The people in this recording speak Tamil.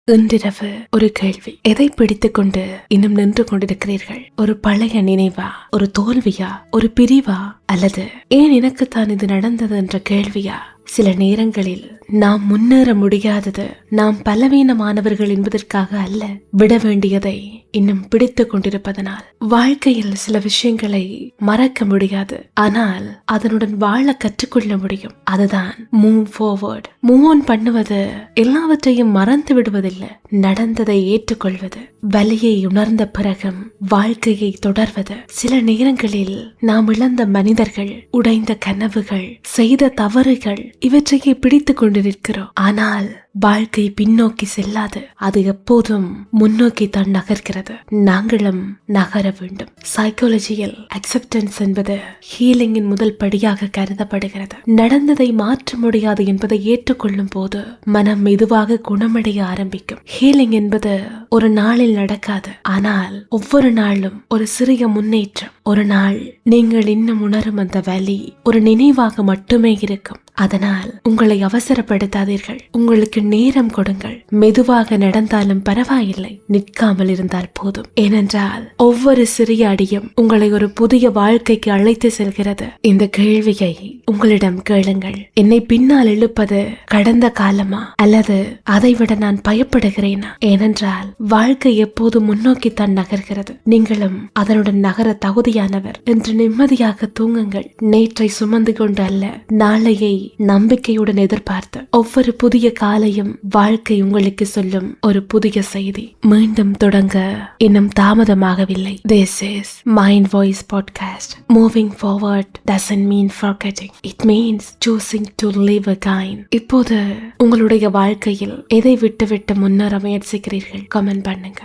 இன்றிரவு ஒரு கேள்வி. எதை பிடித்துக் கொண்டு இன்னும் நின்று கொண்டிருக்கிறீர்கள்? ஒரு பழைய நினைவா, ஒரு தோல்வியா, ஒரு பிரிவா, அல்லது ஏன் எனக்குத்தான் இது நடந்தது என்ற கேள்வியா? சில நேரங்களில் நாம் முன்னேற முடியாதது நாம் பலவீனமானவர்கள் என்பதற்காக அல்ல, விட வேண்டியதை இன்னும் பிடித்துக் கொண்டிருப்பதனால். வாழ்க்கையில் சில விஷயங்களை மறக்க முடியாது, ஆனால் அதனுடன் வாழ கற்றுக்கொள்ள முடியும். அதுதான் மூவ் ஃபார்வர்ட். மூவ் ஆன் பண்ணுவது எல்லாவற்றையும் மறந்து விடுவதில்லை, நடந்ததை ஏற்றுக்கொள்வது, வலியை உணர்ந்த பிறகும் வாழ்க்கையை தொடர்வது. சில நேரங்களில் நாம் இழந்த மனிதர்கள், உடைந்த கனவுகள், செய்த தவறுகள், இவற்றையே பிடித்துக் கொண்டிருக்கிறோம். ஆனால் வாழ்க்கை பின்னோக்கி செல்லாது, அது எப்போதும் முன்னோக்கி தான் நகர்கிறது. நாங்களும் நகர வேண்டும். சைக்காலஜியில் அக்செப்டன்ஸ் என்பது ஹீலிங்கின் முதல் படியாக கருதப்படுகிறது. நடந்ததை மாற்ற முடியாது என்பதை ஏற்றுக்கொள்ளும் போது மனம் மெதுவாக குணமடைய ஆரம்பிக்கும். ஹீலிங் என்பது ஒரு நாளில் நடக்காது, ஆனால் ஒவ்வொரு நாளும் ஒரு சிறிய முன்னேற்றம். ஒரு நாள் நீங்கள் இன்னும் உணரும் அந்த வலி ஒரு நினைவாக மட்டுமே இருக்கும். அதனால் உங்களை அவசரப்படுத்தாதீர்கள். உங்களுக்கு நேரம் கொடுங்கள். மெதுவாக நடந்தாலும் பரவாயில்லை, நிற்காமல் இருந்தால் போதும். ஏனென்றால் ஒவ்வொரு சிறிய அடியும் உங்களை ஒரு புதிய வாழ்க்கைக்கு அழைத்து செல்கிறது. இந்த கேள்வியை உங்களிடம் கேளுங்கள். என்னை பின்னால் இழுப்பது கடந்த காலமா, அல்லது அதைவிட நான் பயப்படுகிறேனா? ஏனென்றால் வாழ்க்கை எப்போது முன்னோக்கித்தான் நகர்கிறது. நீங்களும் அதனுடன் நகர தகுதியானவர் என்று நிம்மதியாக தூங்குங்கள். நேற்றை சுமந்து கொண்டு அல்ல, நாளையை நம்பிக்கையுடன் எதிர்பார்த்து. ஒவ்வொரு புதிய காலையும் வாழ்க்கை உங்களுக்கு சொல்லும் ஒரு புதிய செய்தி. மீண்டும் தொடங்க இன்னும் தாமதமாகவில்லை. This is Mind Voice Podcast. Moving forward doesn't mean forgetting. It means choosing to live again. இப்போது உங்களுடைய வாழ்க்கையில் எதை விட்டு விட்டு முன்னேற முயற்சிக்கிறீர்கள்? கமெண்ட் பண்ணுங்க.